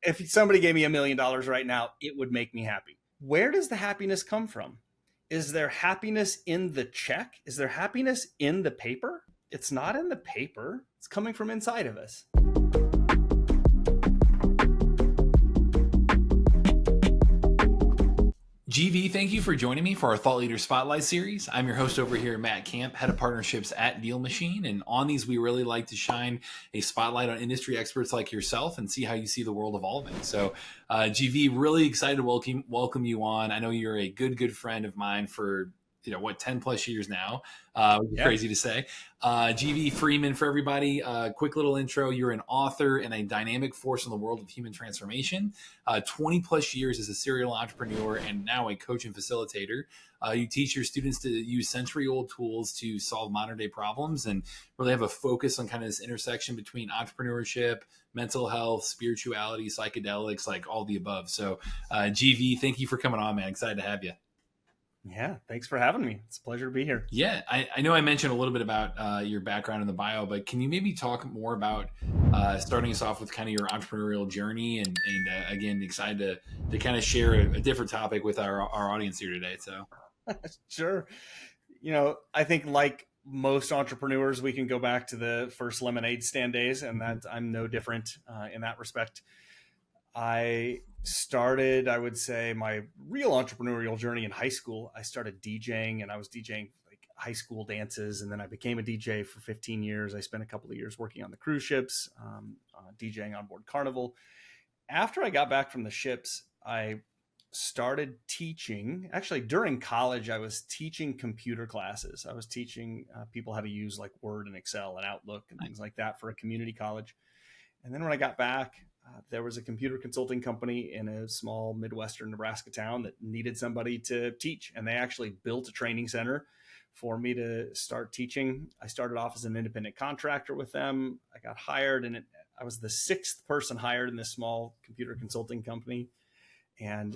if somebody gave me $1 million right now, it would make me happy. Where does the happiness come from? Is there happiness in the check? Is there happiness in the paper? It's not in the paper. It's coming from inside of us. GV, thank you for joining me for our Thought Leader Spotlight series. I'm your host over here, Matt Kamp, head of partnerships at DealMachine. And on these, we really like to shine a spotlight on industry experts like yourself and see how you see the world evolving. So, GV, really excited to welcome you on. I know you're a good friend of mine for 10 plus years now, which is crazy to say. GV Freeman, for everybody, quick little intro. You're an author and a dynamic force in the world of human transformation. 20 plus years as a serial entrepreneur and now a coach and facilitator. You teach your students to use century-old tools to solve modern-day problems and really have a focus on kind of this intersection between entrepreneurship, mental health, spirituality, psychedelics, like all the above. So, GV, thank you for coming on, man. Excited to have you. Yeah, thanks for having me. It's a pleasure to be here. Yeah, I know I mentioned a little bit about your background in the bio, but can you maybe talk more about starting us off with kind of your entrepreneurial journey and again, excited to kind of share a different topic with our audience here today. So, Sure. I think like most entrepreneurs, we can go back to the first lemonade stand days, and that I'm no different in that respect. I started, I would say, my real entrepreneurial journey in high school. I started DJing, and I was DJing like high school dances, and then I became a DJ for 15 years. I spent a couple of years working on the cruise ships, DJing on board Carnival. After I got back from the ships, I started teaching. Actually, during college, I was teaching computer classes. I was teaching people how to use like Word and Excel and Outlook and things like that for a community college. And then when I got back, there was a computer consulting company in a small Midwestern Nebraska town that needed somebody to teach. And they actually built a training center for me to start teaching. I started off as an independent contractor with them. I got hired, and I was the 6th person hired in this small computer consulting company. And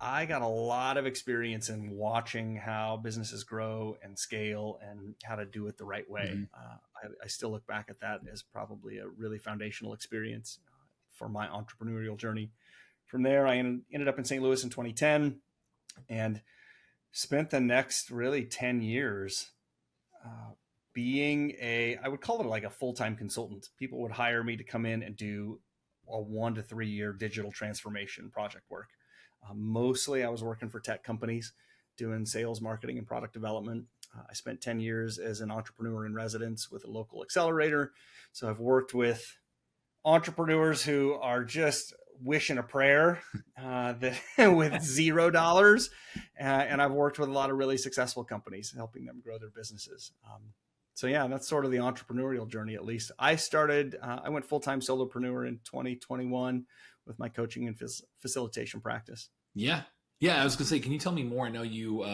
I got a lot of experience in watching how businesses grow and scale and how to do it the right way. Mm-hmm. I still look back at that as probably a really foundational experience for my entrepreneurial journey. From there, I ended up in St. Louis in 2010 and spent the next really 10 years being I would call it like a full-time consultant. People would hire me to come in and do a 1 to 3 year digital transformation project work. Mostly I was working for tech companies doing sales, marketing, and product development. I spent 10 years as an entrepreneur in residence with a local accelerator. So I've worked with entrepreneurs who are just wishing a prayer with $0. And I've worked with a lot of really successful companies, helping them grow their businesses. So yeah, that's sort of the entrepreneurial journey, at least. I went full-time solopreneur in 2021 with my coaching and facilitation practice. Yeah. I was gonna say, can you tell me more? I know you,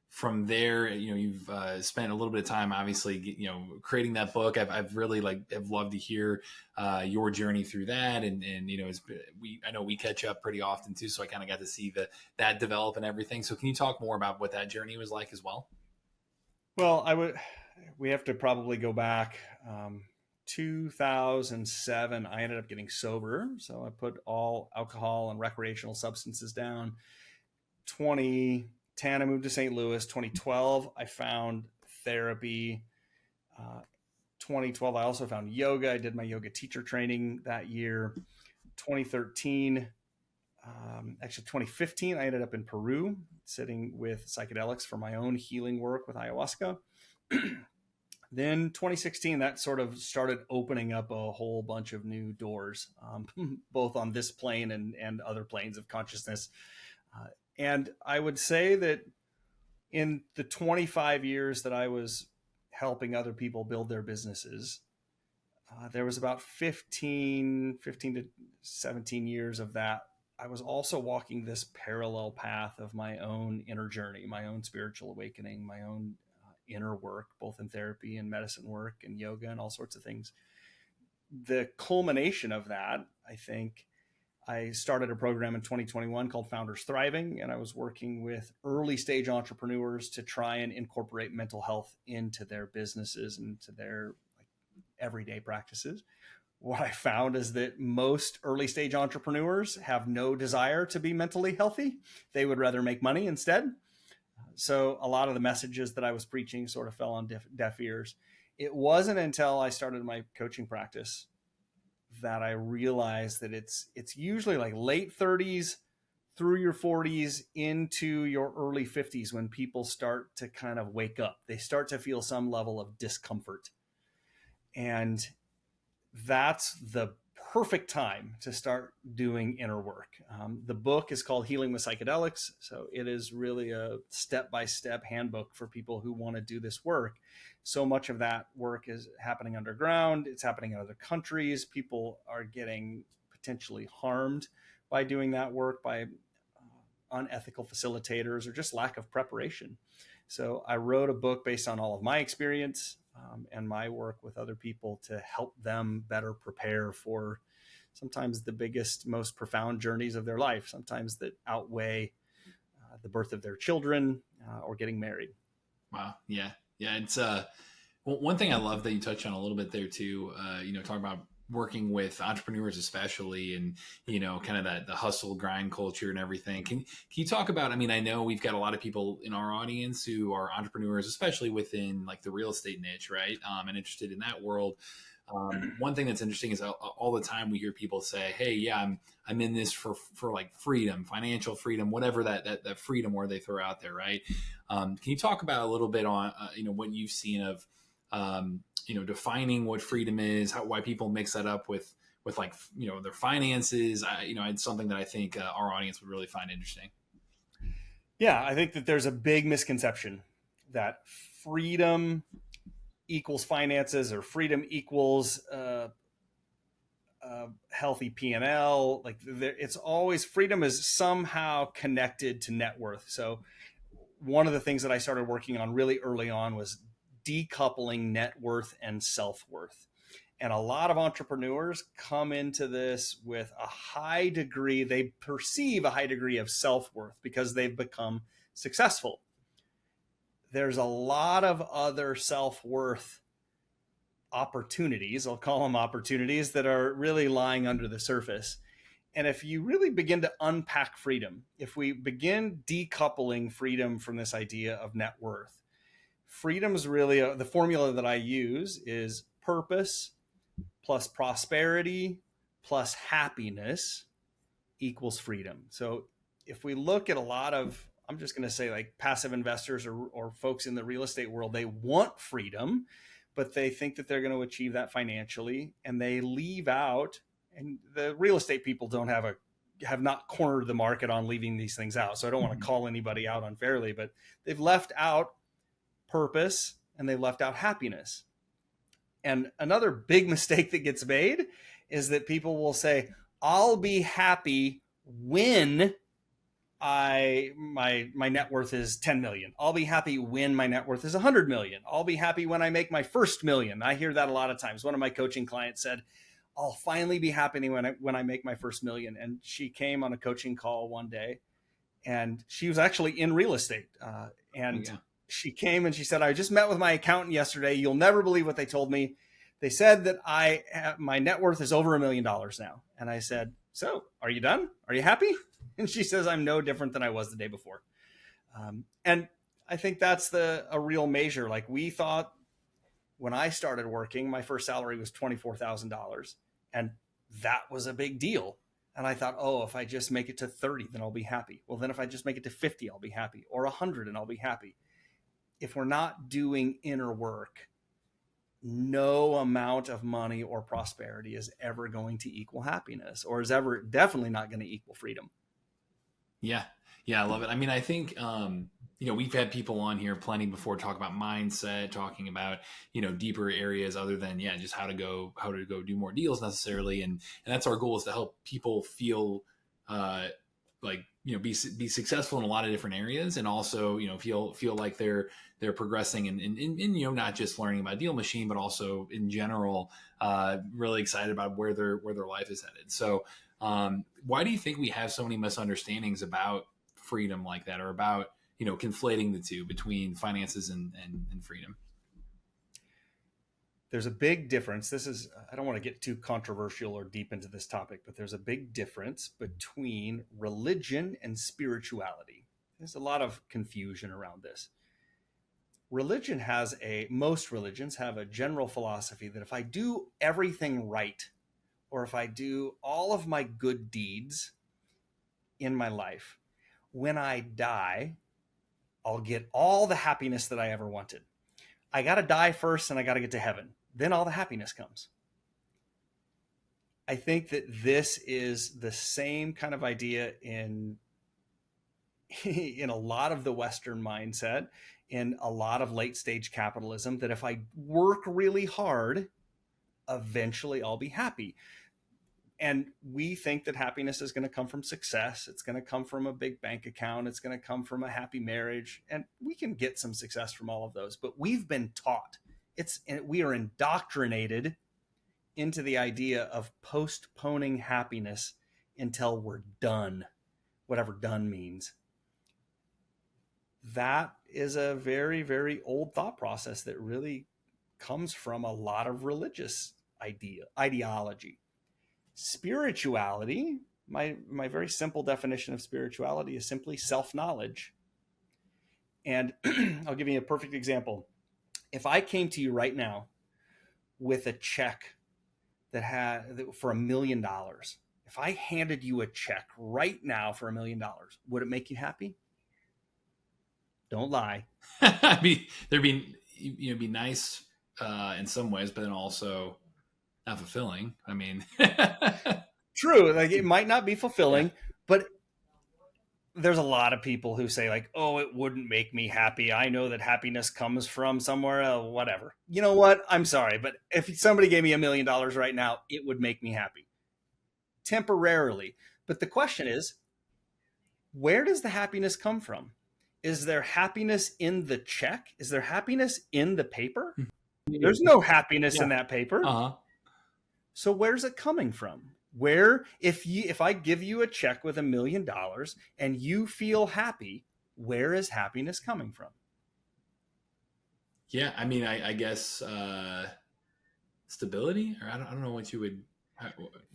from there, you've spent a little bit of time, obviously, creating that book. I've really have loved to hear your journey through that. And I know we catch up pretty often too. So I kind of got to see that develop and everything. So can you talk more about what that journey was like as well? Well, we have to probably go back 2007. I ended up getting sober. So I put all alcohol and recreational substances down. 2010, I moved to St. Louis. 2012, I found therapy. 2012, I also found yoga. I did my yoga teacher training that year. 2013, 2015, I ended up in Peru sitting with psychedelics for my own healing work with ayahuasca. Then 2016, that sort of started opening up a whole bunch of new doors, both on this plane and other planes of consciousness. And I would say that in the 25 years that I was helping other people build their businesses, there was about 15 to 17 years of that. I was also walking this parallel path of my own inner journey, my own spiritual awakening, my own inner work, both in therapy and medicine work and yoga and all sorts of things. The culmination of that, I think, I started a program in 2021 called Founders Thriving, and I was working with early stage entrepreneurs to try and incorporate mental health into their businesses and to their everyday practices. what I found is that most early stage entrepreneurs have no desire to be mentally healthy. They would rather make money instead. So a lot of the messages that I was preaching sort of fell on deaf ears. It wasn't until I started my coaching practice that I realized that it's usually like late 30s through your 40s into your early 50s when people start to kind of wake up. They start to feel some level of discomfort. And that's the perfect time to start doing inner work. The book is called Healing with Psychedelics. So it is really a step-by-step handbook for people who want to do this work. So much of that work is happening underground. It's happening in other countries. People are getting potentially harmed by doing that work by unethical facilitators or just lack of preparation. So I wrote a book based on all of my experience and my work with other people to help them better prepare for sometimes the biggest, most profound journeys of their life, sometimes that outweigh the birth of their children or getting married. Wow. Yeah. Yeah. It's one thing I love that you touched on a little bit there too, talking about working with entrepreneurs especially, and kind of that the hustle grind culture and everything. Can you talk about, I know we've got a lot of people in our audience who are entrepreneurs, especially within like the real estate niche, right? And interested in that world. One thing that's interesting is all the time we hear people say, hey, yeah, I'm in this for like freedom, financial freedom, whatever that freedom word they throw out there, right? Can you talk about a little bit on what you've seen of defining what freedom is, why people mix that up with like their finances? It's something that I think our audience would really find interesting. Yeah, I think that there's a big misconception that freedom equals finances or freedom equals healthy P&L. Like it's always, freedom is somehow connected to net worth. So one of the things that I started working on really early on was decoupling net worth and self-worth. And a lot of entrepreneurs come into this with a high degree, they perceive a high degree of self-worth because they've become successful. There's a lot of other self-worth opportunities, I'll call them opportunities, that are really lying under the surface. And if you really begin to unpack freedom, if we begin decoupling freedom from this idea of net worth, freedom is really the formula that I use is purpose plus prosperity plus happiness equals freedom. So if we look at a lot of, I'm just going to say like passive investors or folks in the real estate world, they want freedom, but they think that they're going to achieve that financially, and they leave out, and the real estate people have not cornered the market on leaving these things out. So I don't want to call anybody out unfairly, but they've left out purpose and they left out happiness. And another big mistake that gets made is that people will say, I'll be happy when my net worth is 10 million. I'll be happy when my net worth is 100 million. I'll be happy when I make my first million. I hear that a lot of times. One of my coaching clients said, I'll finally be happy when I make my first million. And she came on a coaching call one day, and she was actually in real estate. She came and she said, I just met with my accountant yesterday. You'll never believe what they told me. They said that my net worth is over $1 million now. And I said, so are you done? Are you happy? And she says, I'm no different than I was the day before. And I think that's a real measure. Like, we thought when I started working, my first salary was $24,000, and that was a big deal. And I thought, oh, if I just make it to 30, then I'll be happy. Well, then if I just make it to 50, I'll be happy, or 100 and I'll be happy. If we're not doing inner work, no amount of money or prosperity is ever going to equal happiness, or is ever definitely not going to equal freedom. Yeah. Yeah. I love it. I think, we've had people on here plenty before talk about mindset, talking about, deeper areas other than, just how to go do more deals necessarily. And that's our goal, is to help people feel, be successful in a lot of different areas, and also, feel like they're progressing and not just learning about DealMachine, but also in general, really excited about where their life is headed. So, why do you think we have so many misunderstandings about freedom like that, or about, conflating the two between finances and freedom? there's a big difference. I don't want to get too controversial or deep into this topic, but there's a big difference between religion and spirituality. There's a lot of confusion around this. Most religions have a general philosophy that if I do everything right, or if I do all of my good deeds in my life, when I die, I'll get all the happiness that I ever wanted. I got to die first and I got to get to heaven. Then all the happiness comes. I think that this is the same kind of idea in a lot of the Western mindset, in a lot of late stage capitalism, that if I work really hard, eventually I'll be happy. And we think that happiness is going to come from success. It's going to come from a big bank account. It's going to come from a happy marriage. And we can get some success from all of those. But we've been taught, we are indoctrinated into the idea of postponing happiness until we're done, whatever done means. That is a very, very old thought process that really comes from a lot of religious ideology. Spirituality, my very simple definition of spirituality is simply self-knowledge. And I'll give you a perfect example. If I came to you right now with a check for $1 million, if I handed you a check right now for $1 million, would it make you happy? Don't lie. I mean, be nice in some ways, but then also not fulfilling. I mean, true. Like, it might not be fulfilling, but there's a lot of people who say like, oh, it wouldn't make me happy. I know that happiness comes from somewhere else, whatever. You know what? I'm sorry, but if somebody gave me $1 million right now, it would make me happy temporarily. But the question is, where does the happiness come from? Is there happiness in the check? Is there happiness in the paper? There's no happiness in that paper. Uh-huh. So where's it coming from? If I give you a check with $1 million and you feel happy, where is happiness coming from? Yeah, I mean, I guess stability, or I don't know what you would.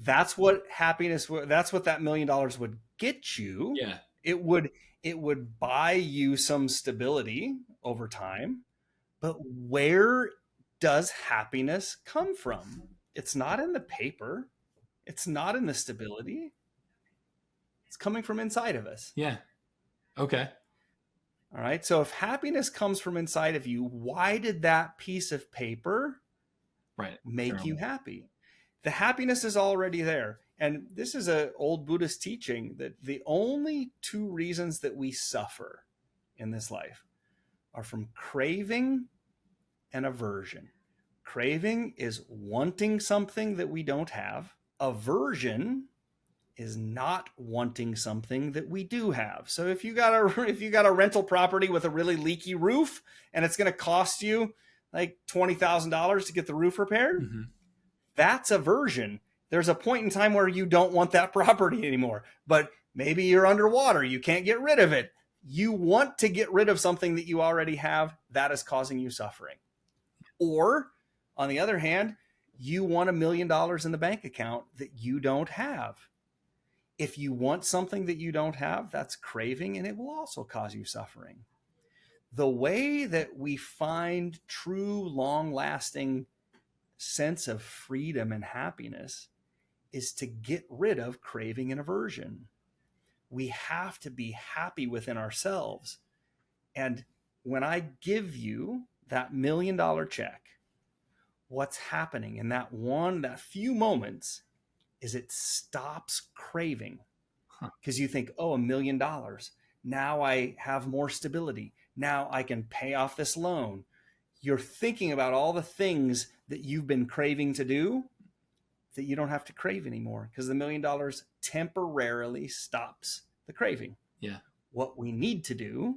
That's what happiness. That's what that $1 million would get you. Yeah, it would buy you some stability over time. But where does happiness come from? It's not in the paper. It's not in the stability. It's coming from inside of us. Yeah. Okay. All right. So if happiness comes from inside of you, why did that piece of paper make you happy? The happiness is already there. And this is an old Buddhist teaching that the only two reasons that we suffer in this life are from craving and aversion. Craving is wanting something that we don't have. Aversion is not wanting something that we do have. So if you got a rental property with a really leaky roof and it's going to cost you like $20,000 to get the roof repaired, mm-hmm. That's aversion. There's a point in time where you don't want that property anymore, but maybe you're underwater. You can't get rid of it. You want to get rid of something that you already have that is causing you suffering. Or on the other hand, you want $1 million in the bank account that you don't have. If you want something that you don't have, that's craving, and it will also cause you suffering. The way that we find true, long-lasting sense of freedom and happiness is to get rid of craving and aversion. We have to be happy within ourselves. And when I give you that $1 million check, what's happening in that few moments is it stops craving. Because you think, oh, $1 million. Now I have more stability. Now I can pay off this loan. You're thinking about all the things that you've been craving to do that you don't have to crave anymore, because the $1 million temporarily stops the craving. Yeah. What we need to do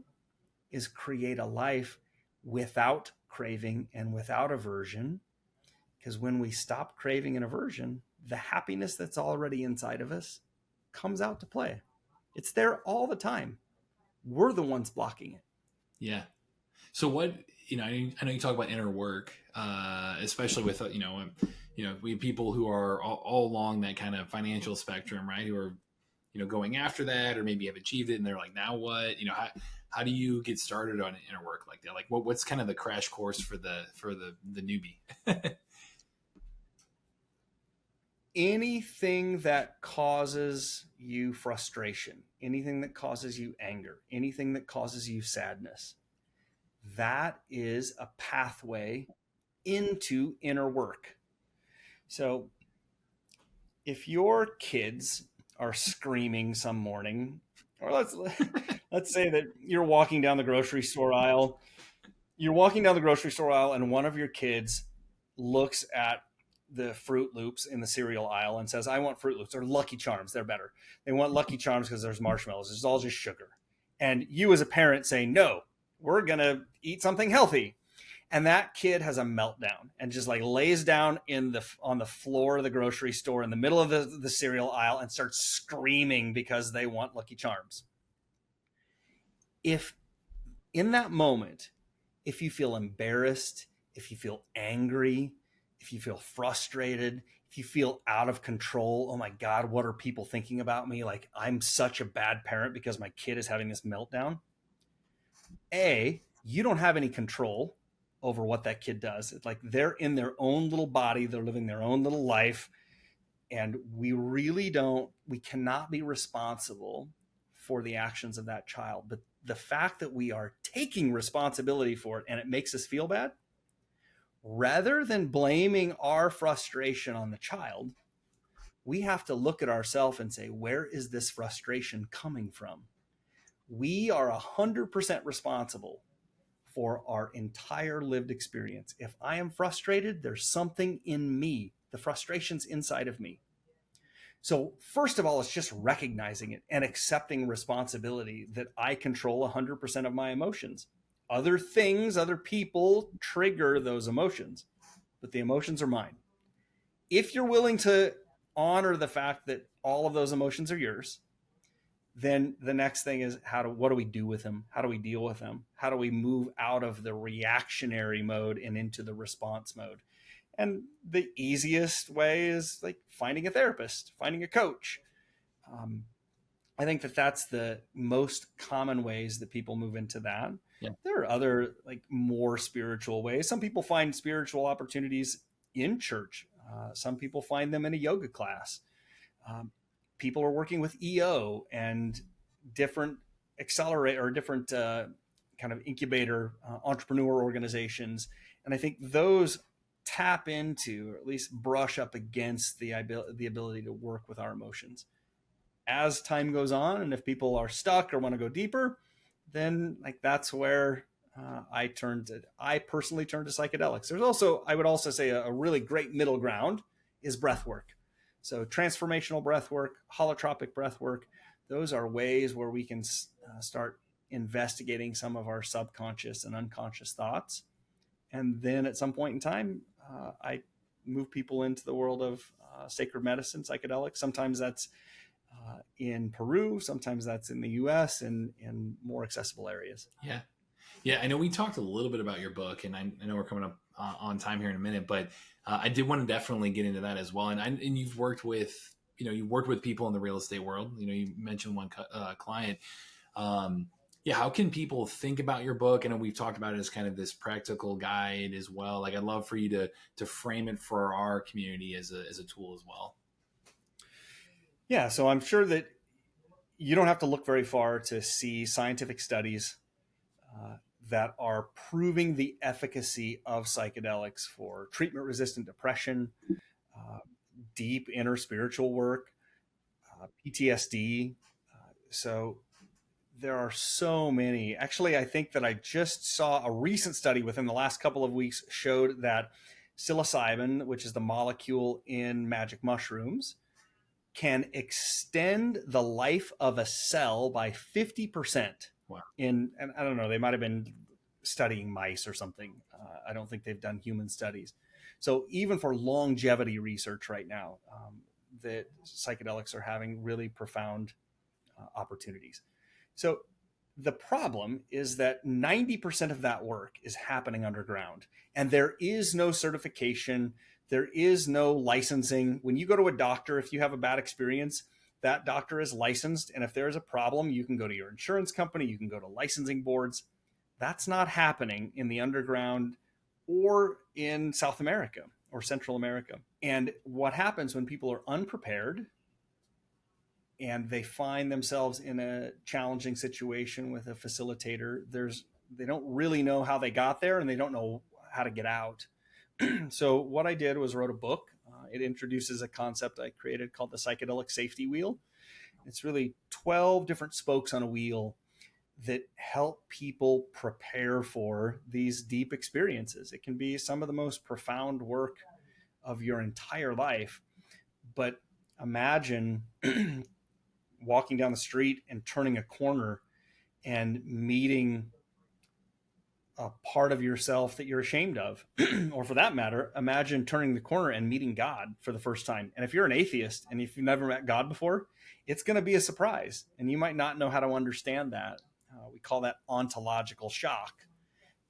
is create a life without craving and without aversion, because when we stop craving and aversion, the happiness that's already inside of us comes out to play. It's there all the time. We're the ones blocking it. Yeah. So what, I know you talk about inner work, especially with, we have people who are all along that kind of financial spectrum, right? Who are, going after that, or maybe have achieved it and they're like, now what, how do you get started on inner work like that? Like what's kind of the crash course for the newbie? Anything that causes you frustration, anything that causes you anger, anything that causes you sadness, that is a pathway into inner work. So if your kids are screaming some morning, or let's say that you're walking down the grocery store aisle, and one of your kids looks at the Fruit Loops in the cereal aisle and says, I want Fruit Loops, or Lucky Charms, they're better. They want Lucky Charms because there's marshmallows. It's all just sugar. And you as a parent say, no, we're going to eat something healthy. And that kid has a meltdown and just like lays down on the floor of the grocery store in the middle of the cereal aisle and starts screaming because they want Lucky Charms. If in that moment, if you feel embarrassed, if you feel angry, if you feel frustrated, if you feel out of control, oh my God, what are people thinking about me? Like I'm such a bad parent because my kid is having this meltdown. You don't have any control over what that kid does. It's like they're in their own little body, they're living their own little life. And we cannot be responsible for the actions of that child. But the fact that we are taking responsibility for it and it makes us feel bad, rather than blaming our frustration on the child, we have to look at ourselves and say, where is this frustration coming from? We are 100% responsible for our entire lived experience. If I am frustrated, there's something in me. The frustration's inside of me. So first of all, it's just recognizing it and accepting responsibility that I control 100% of my emotions. Other things, other people trigger those emotions, but the emotions are mine. If you're willing to honor the fact that all of those emotions are yours, then the next thing is what do we do with them? How do we deal with them? How do we move out of the reactionary mode and into the response mode? And the easiest way is like finding a therapist, finding a coach. I think that's the most common ways that people move into that. Yeah. There are other like more spiritual ways. Some people find spiritual opportunities in church. Some people find them in a yoga class. People are working with EO and different accelerate or different kind of incubator entrepreneur organizations. And I think those tap into, or at least brush up against the ability to work with our emotions. As time goes on, and if people are stuck or want to go deeper, then like that's where I personally turn to psychedelics. There's also, I would also say a really great middle ground is breath work. So transformational breath work, holotropic breath work, those are ways where we can start investigating some of our subconscious and unconscious thoughts. And then at some point in time, I move people into the world of sacred medicine, psychedelics. Sometimes that's in Peru, sometimes that's in the US and in more accessible areas. Yeah. Yeah. I know we talked a little bit about your book, and I know we're coming up on time here in a minute, but I did want to definitely get into that as well. And you've worked with, you've worked with people in the real estate world. You mentioned one client. How can people think about your book? I know we've talked about it as kind of this practical guide as well. Like I'd love for you to frame it for our community as a tool as well. Yeah. So I'm sure that you don't have to look very far to see scientific studies that are proving the efficacy of psychedelics for treatment-resistant depression, deep inner spiritual work, PTSD. So there are so many. Actually, I think that I just saw a recent study within the last couple of weeks showed that psilocybin, which is the molecule in magic mushrooms, can extend the life of a cell by 50%. Wow. And I don't know, they might have been studying mice or something. I don't think they've done human studies. So even for longevity research right now, that psychedelics are having really profound opportunities. So The problem is that 90% of that work is happening underground, and there is no certification. There is no licensing. When you go to a doctor, if you have a bad experience, that doctor is licensed. And if there is a problem, you can go to your insurance company, you can go to licensing boards. That's not happening in the underground or in South America or Central America. And what happens when people are unprepared and they find themselves in a challenging situation with a facilitator, they don't really know how they got there and they don't know how to get out. So what I did was wrote a book. It introduces a concept I created called the psychedelic safety wheel. It's really 12 different spokes on a wheel that help people prepare for these deep experiences. It can be some of the most profound work of your entire life. But imagine walking down the street and turning a corner and meeting a part of yourself that you're ashamed of. Or for that matter, imagine turning the corner and meeting God for the first time. And if you're an atheist and if you've never met God before, it's going to be a surprise. And you might not know how to understand that. We call that ontological shock,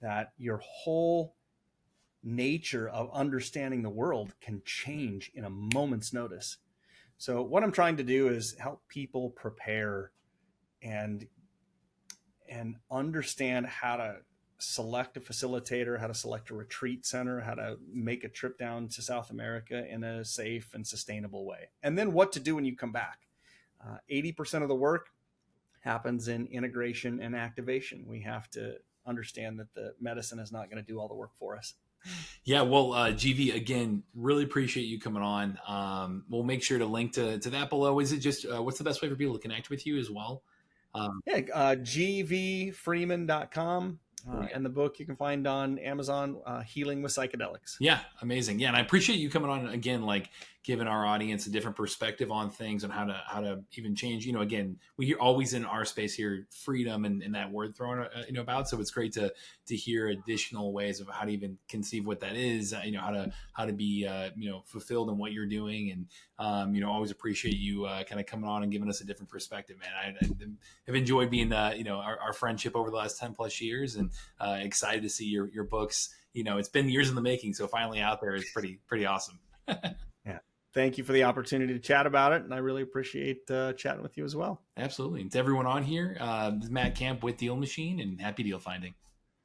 that your whole nature of understanding the world can change in a moment's notice. So what I'm trying to do is help people prepare and understand how to select a facilitator, how to select a retreat center, how to make a trip down to South America in a safe and sustainable way. And then what to do when you come back. 80% of the work happens in integration and activation. We have to understand that the medicine is not going to do all the work for us. Yeah, well, GV, again, really appreciate you coming on. We'll make sure to link to that below. Is it just, what's the best way for people to connect with you as well? gvfreeman.com. And the book you can find on Amazon, Healing with Psychedelics. Yeah, amazing. Yeah, and I appreciate you coming on again, like giving our audience a different perspective on things and how to even change. You know, again, we hear always in our space here freedom and that word thrown about. So it's great to hear additional ways of how to even conceive what that is. How to be fulfilled in what you're doing, and always appreciate you kind of coming on and giving us a different perspective, man. I have enjoyed being our friendship over the last 10 plus years, and excited to see your books. It's been years in the making, so finally out there is pretty awesome. Yeah. Thank you for the opportunity to chat about it. And I really appreciate chatting with you as well. Absolutely. And to everyone on here, this is Matt Kamp with DealMachine, and happy deal finding.